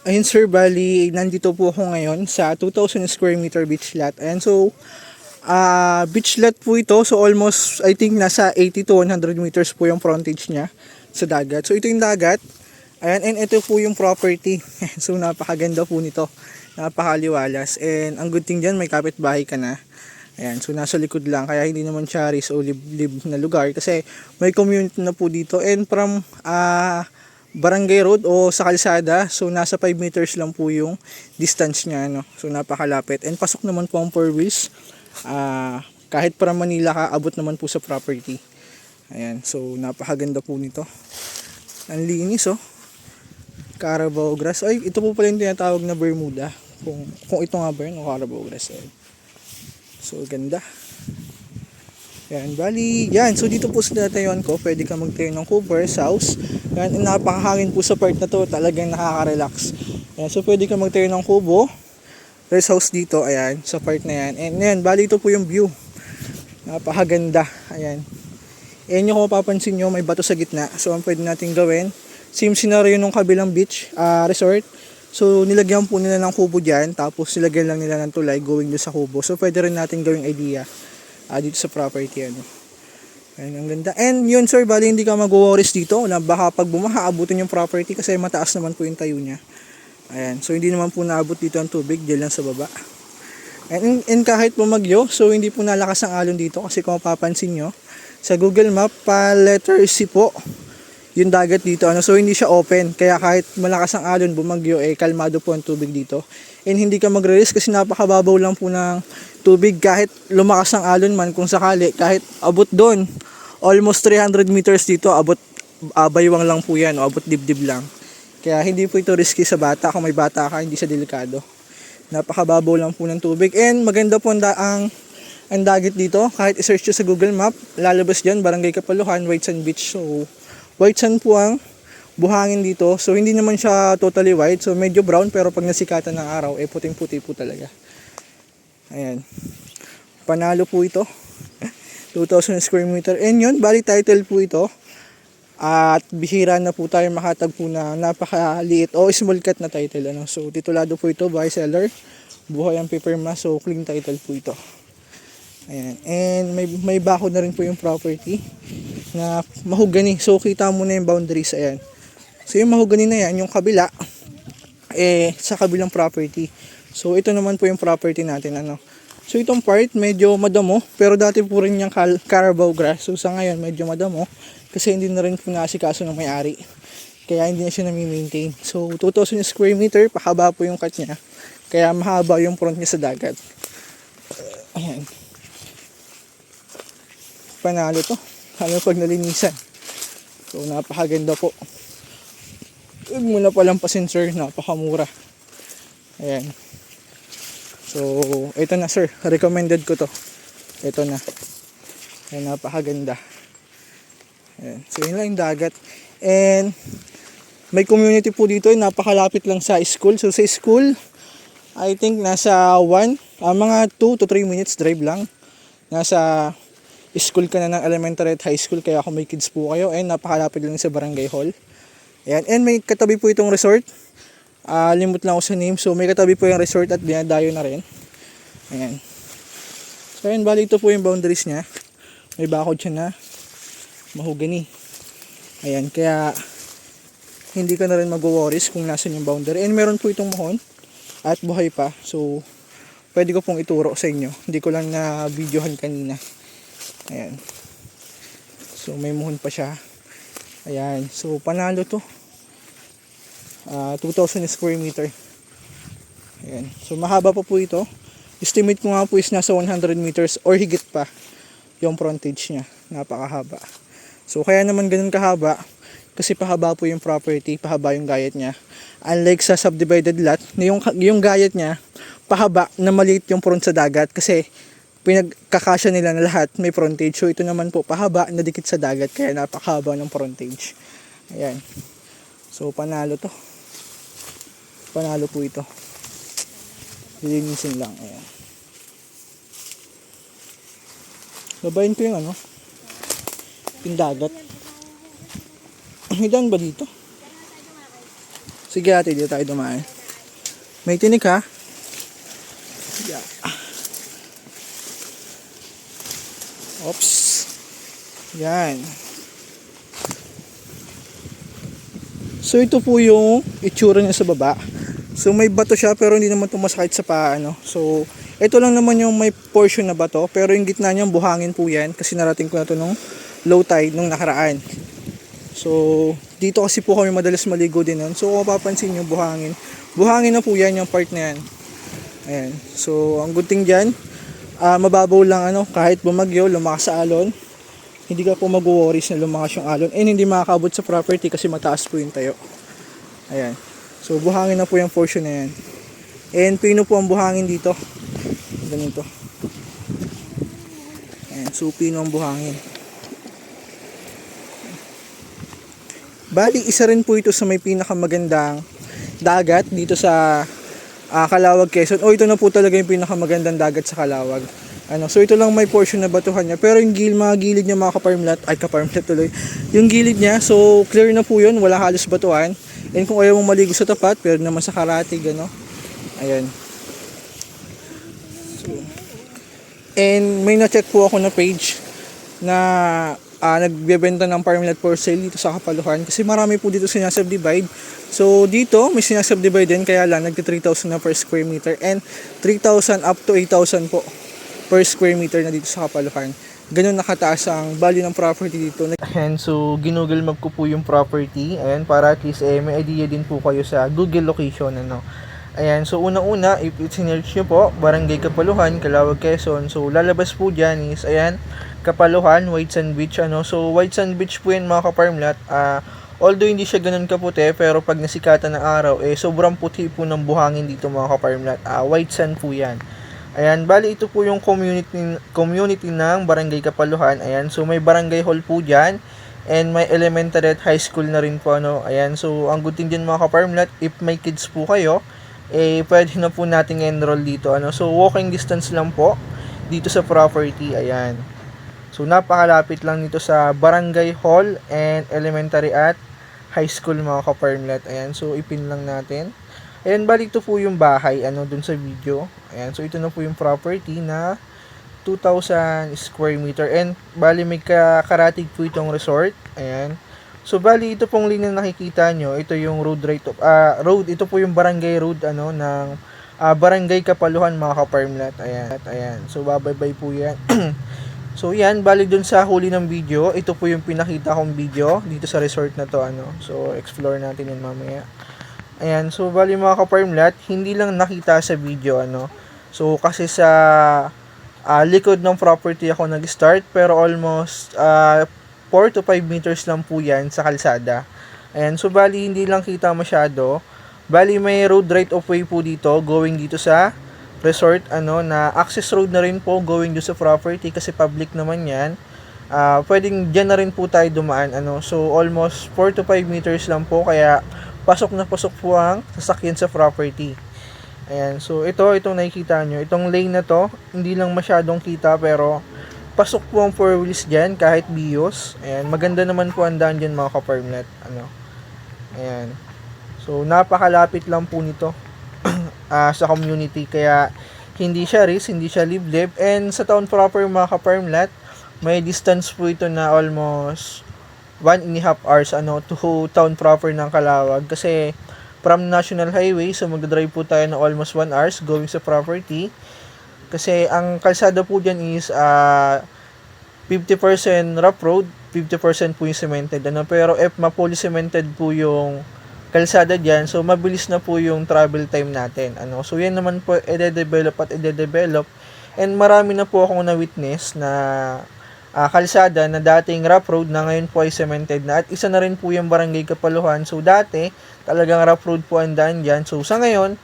Ayun sir, bali nandito po ako ngayon sa 2,000 square meter beach lot. Ayan, so beach lot po ito. So almost I think nasa 80 to 100 meters po yung frontage niya sa dagat. So ito yung dagat. Ayan, and ito po yung property. So napakaganda po nito. Napakaliwalas. And ang good thing dyan, may kapitbahay ka na. Ayan, so nasa likod lang. Kaya hindi naman siya risk o live na lugar. Kasi may community na po dito. And from barangay road o sa kalsada, so nasa 5 meters lang po yung distance niya, no? So napakalapit. And pasok naman po ang 4 wheels. Kahit para Manila ka, abot naman po sa property. Ayan, so napakaganda po nito. Ang linis, oh. Carabao grass. Ay, ito po pala yung tinatawag na Bermuda. Kung ito nga ba yun, o Carabao grass. Ayan. So ganda. Yan, bali, yan. So dito po sa natayuan ko, pwede ka magtayo ng cover sa house. Yan, napakahangin po sa part na to, talagang nakaka-relax. Yan, so pwede ka magtayo ng kubo. Rest house dito, ayan, sa part na yan. And yan, bali ito po yung view. Napakaganda, ayan. Ayan yung kung mapapansin nyo, may bato sa gitna. So ang pwede natin gawin, same scenario nung kabilang beach, resort. So nilagyan po nila ng kubo dyan, tapos nilagyan lang nila ng tulay going doon sa kubo. So pwede rin natin gawing idea dito sa property, ano. Ayan, ang ganda. And yun sir, bali hindi ka mag-worries dito na baka pag bumaha, abutin yung property kasi mataas naman po yung tayo niya. Ayan, so hindi naman po naabot dito ang tubig, dyan lang sa baba. And kahit bumagyo, so hindi po nalakas ang alon dito kasi kung mapapansin nyo, sa Google Map, pa letter C po yung dagat dito, ano. So hindi siya open, kaya kahit malakas ang alon, bumagyo, kalmado po ang tubig dito. And hindi ka magre-risk kasi napakababaw lang po ng tubig. Kahit lumakas ang alon man, kung sakali, kahit abot doon, almost 300 meters dito, abot baywang lang po yan, o abot dibdib lang. Kaya hindi po ito risky sa bata. Kung may bata ka, hindi siya delikado. Napakababaw lang po ng tubig. And maganda po ang dagat dito. Kahit i-search nyo sa Google Map, lalabas dyan, Barangay Kapaluhan, White Sand Beach. So white sand po ang buhangin dito. So hindi naman siya totally white. So medyo brown, pero pag nasikatan ng araw, puting-puti po talaga. Ayan. Panalo po ito. 2,000 square meter. And yun, bali title po ito. At bihira na po tayo makatagpo na napakaliit o small cut na title, ano. So titulado po ito, buy seller. Buhay ang paperma. So clean title po ito. Ayan. And may bakod na rin po yung property na mahogany. So kita mo na yung boundaries. Ayan. So yung mahogany na yan, yung kabila, sa kabilang property. So ito naman po yung property natin, ano. So itong part medyo madamo, pero dati po rin yung Carabao grass. So sa ngayon medyo madamo kasi hindi na rin po naasikaso ng may-ari. Kaya hindi na siya nami-maintain. So 2,000 square meter, pahaba po yung cut niya. Kaya mahaba yung front niya sa dagat. Ayan. Panalo to. Ano pag nalinisan. So napakaganda po. Huwag mo na palang pasin sir, napakamura. Ayan. So ito na sir, recommended ko to. Ito na. Ayan, napakaganda. Ayan. So yun lang yung dagat. And may community po dito, napakalapit lang sa school. So sa school, I think nasa mga 2 to 3 minutes drive lang. Nasa school ka na ng elementary at high school, kaya kung may kids po kayo, and napakalapit lang sa barangay hall. Ayan. And may katabi po itong resort. Limot lang ako sa name. So may katabi po yung resort at dinadayo na rin. Ayan. So ayan, bali ito po yung boundaries niya. May bakod siya na mahogany. Ayan, kaya hindi ka na rin mag-worries kung nasan yung boundary. And meron po itong mohon at buhay pa. So pwede ko pong ituro sa inyo. Hindi ko lang na videohan kanina. Ayan. So may mohon pa siya. Ayan. So panalo to. 2,000 square meter. Ayan. So mahaba pa po ito. Estimate ko nga po is nasa 100 meters or higit pa yung frontage niya. Napakahaba. So kaya naman ganun kahaba kasi pahaba po yung property, pahaba yung gayat niya. Unlike sa subdivided lot, yung gayat niya pahaba na maliit yung front sa dagat kasi pinagkakasya nila na lahat may frontage. So ito naman po pahaba na dikit sa dagat kaya napakahaba ng frontage. Ayan. So panalo to. Panalo po ito. Lilinisin lang. Ayan. Babayin ko yung yung dagat. May daan ba dito? Sige ate, dito tayo dumaan. May tinik ha. Yeah. Oops. Yan. So ito po yung itsura niya sa baba. So may bato siya pero hindi naman tumasakit sa paa, no? So ito lang naman yung may portion na bato, pero yung gitna niya buhangin po yan kasi narating ko na to nung low tide nung nakaraan. So dito kasi po kami madalas maligo din nun. So kung mapapansin nyo, buhangin na po yan yung part na yan. Ayan. So ang good thing dyan, mababaw lang kahit bumagyo, lumakas sa alon, hindi ka po mag-worries na lumakas yung alon and hindi makakabot sa property kasi mataas po yung tayo. Ayan. So buhangin na po yung portion na yan. And pino po ang buhangin dito. Ganito. Ayan. So pino ang buhangin. Bali, isa rin po ito sa may pinakamagandang dagat dito sa Calawag, Quezon. Ito na po talaga yung pinakamagandang dagat sa Calawag. So ito lang may portion na batuhan niya. Pero yung mga gilid niya mga kaparmlat tuloy. Yung gilid niya, so clear na po yun. Wala halos batuhan. And kung ayaw mong maligo sa tapat, pero naman sa karatig, ayan. So, and may na-check po ako na page na nagbebenta ng farmland for sale dito sa Kapaluhan kasi marami po dito sinasubdivide. So dito may sinasubdivide din, kaya lang nagti 3,000 na per square meter and 3,000 up to 8,000 po per square meter na dito sa Kapaluhan. Ganun nakataas ang value ng property dito. And so ginugol map ko po yung property, ayan, para at least may idea din po kayo sa Google location, Ayan, so una-una, if i-search nyo po, Barangay Kapaluhan, Calawag, Quezon. So lalabas po dyan is, ayan, Kapaluhan, White Sand Beach, So White Sand Beach po yan mga kaparmlat. Although hindi siya ganun kaputi, pero pag nasikatan ng araw, sobrang puti po ng buhangin dito mga kaparmlat. White sand po yan. Ayan, bali ito po yung community ng Barangay Kapaluhan. Ayan, so may barangay hall po dyan. And may elementary at high school na rin po, Ayan, so ang good thing din mga kaparmlat, if may kids po kayo, pwede na po nating enroll dito, So walking distance lang po dito sa property, ayan. So napakalapit lang nito sa barangay hall and elementary at high school mga kaparmlat. Ayan, so ipin lang natin. Ayan, balik to po yung bahay dun sa video. Ayan, so ito na po yung property na 2,000 square meter and bali may karatig po itong resort. Ayan. So bali ito pong linya na nakikita nyo, ito yung road ito po yung barangay road ng Barangay Kapaluhan mga kaparmlat. Ayan. So babaybay po yan. So yan, bali dun sa huli ng video, ito po yung pinakita kong video dito sa resort na to, So explore natin yan mamaya. Ayan, so bali mga kaparmlat, hindi lang nakita sa video, So kasi sa likod ng property ako nag-start, pero almost 4 to 5 meters lang po yan sa kalsada. Ayan, so bali hindi lang kita masyado. Bali may road right of way po dito going dito sa resort, na access road na rin po going dito sa property kasi public naman yan. Pwedeng dyan na rin po tayo dumaan, So almost 4 to 5 meters lang po, kaya pasok na pasok po ang sasakyan sa property. Ayan, so itong nakikita nyo, itong lane na to, hindi lang masyadong kita pero pasok po ang 4 wheels dyan kahit bios. Ayan, maganda naman po ang daan dyan mga kaparmlat. Ayan. So napakalapit lang po nito sa community, kaya hindi siya risk, hindi siya liblib. And sa town proper mga kaparmlat, may distance po ito na almost 1.5 hours to town proper ng Calawag. Kasi from National Highway, so magdadrive po tayo ng almost 1 hours going sa property. Kasi ang kalsada po dyan is 50% rough road, 50% po yung cemented. Pero if ma-fully cemented po yung kalsada dyan, so mabilis na po yung travel time natin. So yan naman po ide-develop. And marami na po akong na-witness na kalsada na dating rough road na ngayon po ay cemented na. At isa na rin po yung Barangay Kapaluhan. So dati, talagang rough road po ang daan dyan. So sa ngayon,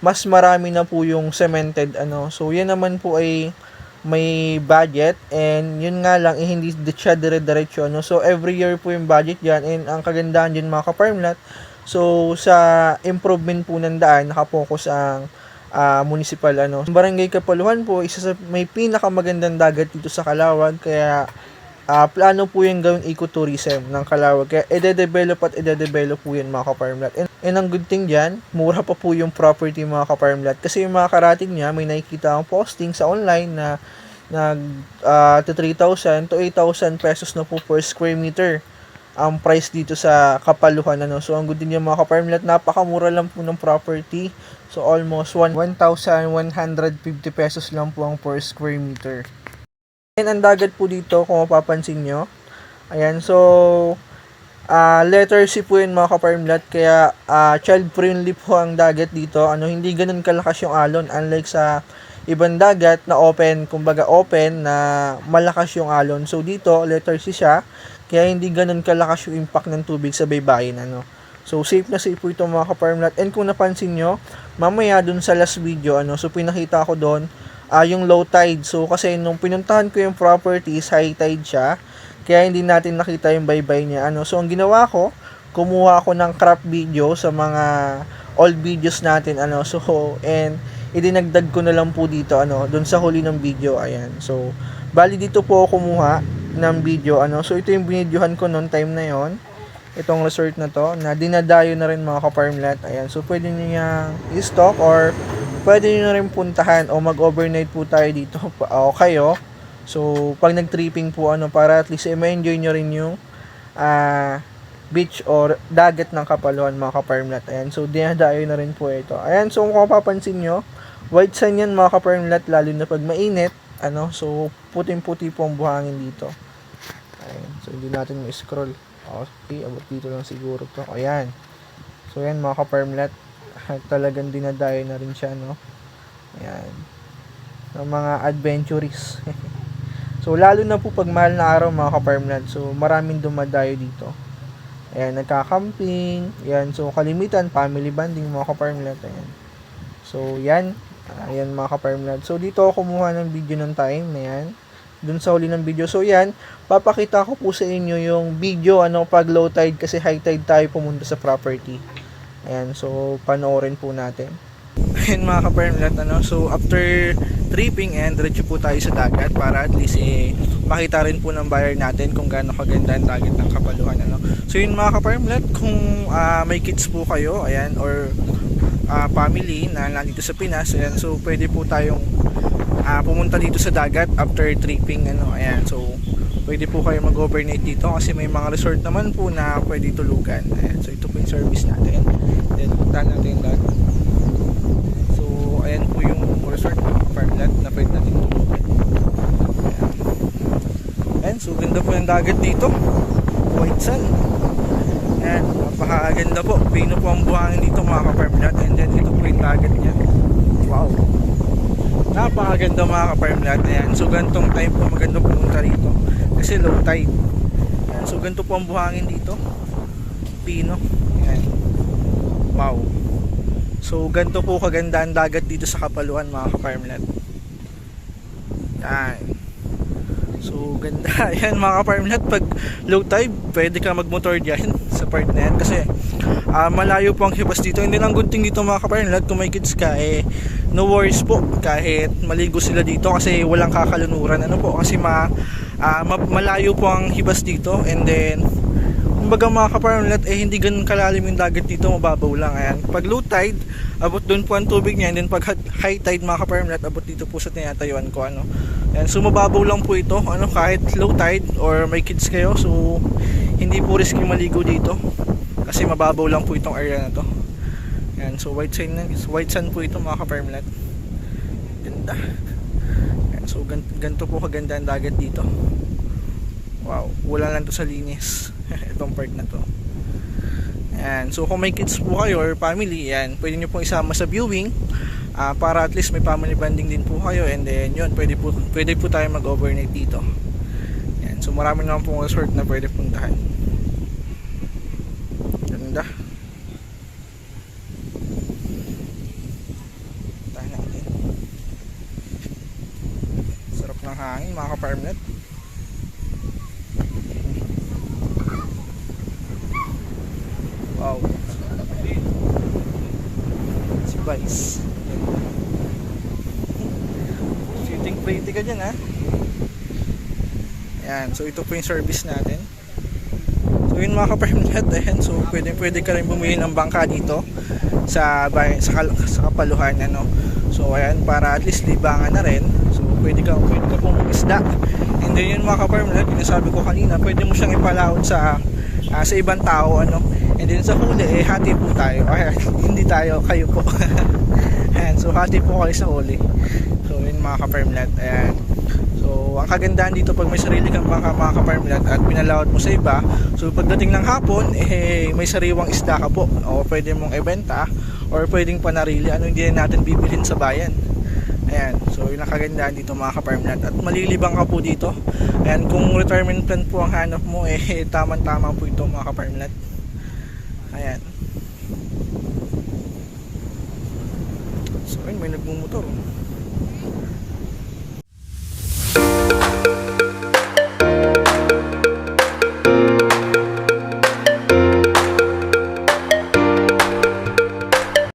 mas marami na po yung cemented, So yan naman po ay may budget, and yun nga lang hindi siya dire-diretso, So every year po yung budget diyan, and ang kagandahan din mga kaparmlat, so sa improvement po ng daan nakapokus ang municipal, Barangay Kapaluhan po isa sa may pinakamagandang dagat dito sa Calawag, kaya plano po yung gawing ecotourism ng Calawag, kaya ide-develop po yan mga kaparmlat. And ang good thing dyan, mura pa po yung property mga ka-farmlat. Kasi yung mga karating niya, may nakikita akong posting sa online na to 3,000 to 8,000 pesos na po per square meter ang price dito sa Kapaluhan. Ano. So ang good din yung mga ka-farmlat, napakamura lang po ng property. So almost 1,150 pesos lang po ang per square meter. And ang dagat po dito, kung mapapansin nyo, ayan, so letter C po yun mga ka-farmlat, kaya child friendly po ang dagat dito. Ano, hindi ganun kalakas yung alon, unlike sa ibang dagat na open, kumbaga open na malakas yung alon. So dito letter C siya, kaya hindi ganun kalakas yung impact ng tubig sa baybayin. Ano, so safe na safe po ito mga ka-farmlat. And kung napansin nyo, mamaya dun sa last video, ano, so pinakita ko doon yung low tide. So kasi nung pinuntahan ko yung properties, high tide siya, kaya hindi natin nakita yung baybay niya. Ano, so ang ginawa ko, kumuha ako ng crop video sa mga old videos natin. Ano, so and idinagdag ko na lang po dito, ano, doon sa huli ng video. Ayan. So bali dito po ako kumuha ng video. Ano, so ito yung binidyohan ko noon time na yon. Itong resort na to, na dinadayo na rin mga ka-farmlat. Ayan. So pwede niyo yang i-stock or pwede niyo na rin puntahan o mag-overnight po tayo dito o kayo. So, pag nag-tripping po, ano, para at least ma-enjoy nyo rin yung beach or dagat ng Kapaluhan mga ka-farmlat. Ayan, so dinadayo na rin po ito. Ayan, so kung mapapansin nyo, white sand yan mga ka-farmlat, lalo na pag mainit. Ano, so puting-puti po ang buhangin dito. Ayan, so hindi natin ma-scroll. Okay, abot dito lang siguro to. Ayan. So, ayan mga ka-farmlat, talagang dinadayo na rin siya, no? Ayan. Ng mga adventures. So, lalo na po pag mahal na araw mga ka-farmland. So, maraming dumadayo dito. Ayan, nagka-camping. Ayan, so kalimitan, family bonding mga ka-farmland. Ayan. So, yan. Ayan mga ka-farmland. So, dito ako kumuha ng video ng time. Ayan. Dun sa huli ng video. So, yan. Papakita ko po sa inyo yung video, ano, pag low tide kasi high tide tayo pumunta sa property. Ayan, so, panoorin po natin. Ayan mga ka-farmland, ano, so after tripping and diretso po tayo sa dagat para at least makita rin po ng buyer natin kung gaano kaganda ang dagat ng Kapaluhan, ano. So yun mga ka-farmland, kung may kids po kayo, ayan, or family na nandito sa Pinas, ayan, so pwede po tayong pumunta dito sa dagat after tripping, ano, ayan, so pwede po kayo mag-overnight dito kasi may mga resort naman po na pwede tulugan. Ayan, so ito po yung service natin. Then puntahan natin yung dagat. Ayan po yung resort farmland na pwede natin tulugan. Ayan, so ganda po yung dagat dito, white sand. Ayan, napakaganda po, pino po ang buhangin dito mga ka-farmland. And then ito po yung dagat nya. Wow, napakaganda mga ka-farmland. Ayan, so gantong time po maganda pumunta rito kasi low tide. Ayan, so ganito po ang buhangin dito, pino. Ayan, wow. So, ganito po kaganda ang dagat dito sa Kapaluhan mga ka-farmland. Yan. So, ganda. Yan mga ka-farmland. Pag low tide, pwede ka magmotor dyan sa part na yan. Kasi, malayo po ang hibas dito. And then, ang good thing dito mga ka-farmland, kung may kids ka, no worries po. Kahit maligo sila dito kasi walang kakalunuran. Ano po? Kasi malayo po ang hibas dito. And then, kumbaga mga ka-farmland, hindi ganun kalalim yung dagat dito, mababaw lang. Ayan. Pag low tide, abot doon po ang tubig niya, and then pag high tide mga ka-farmland, abot dito po sa tinatayuan ko, ano. Ayan, so mababaw lang po ito, ano, kahit low tide or may kids kayo, so hindi po risky maligo dito kasi mababaw lang po itong area na to. Ayan, so white sand po ito mga ka-farmland. Ganda. Ayan, so ganito po kaganda ang dagat dito. Wow, wala lang to sa linis. Itong part na to. Ayan, so kung may kids po kayo or family, yan, pwede nyo pong isama sa viewing para at least may family bonding din po kayo. And then yun, pwede po tayo mag-overnight dito. Ayan, so marami naman pong resort na pwede puntahan. Ganda. Puntahan natin. Sarap ng hangin mga ka-farmland. Wow. Si Vice. Shooting pretty ka dyan, ha? Ayan, so ito po yung service natin. So So yun mga ka-farmlet, ayan, so pwede ka rin bumili ng bangka dito sa Kapaluhan, ano. So ayan, para at least libangan na rin. So pwede ka pong isda. And then yun mga ka-farmlet, yung sabi ko kanina, pwede mo siyang ipalaot sa ibang tao, ano. And then sa huli, hati po tayo. Ayan, hindi tayo, kayo po. Ayan, so hati po kayo sa huli. So yun mga ka-farmlet, ayan. So ang kagandahan dito pag may sarili kang bangka mga ka-farmlet at pinalawad mo sa iba, so pagdating ng hapon, may sariwang isda ka po, o pwede mong ibenta or pwedeng panarili, ano, hindi na natin bibilhin sa bayan. Ayan, so yun ang kagandahan dito mga ka-farmlet, at malilibang ka po dito. Ayan, kung retirement plan po ang hanap mo, tamang-tama po ito mga ka-farmlet. Ayan, so yun, may nagmumotor.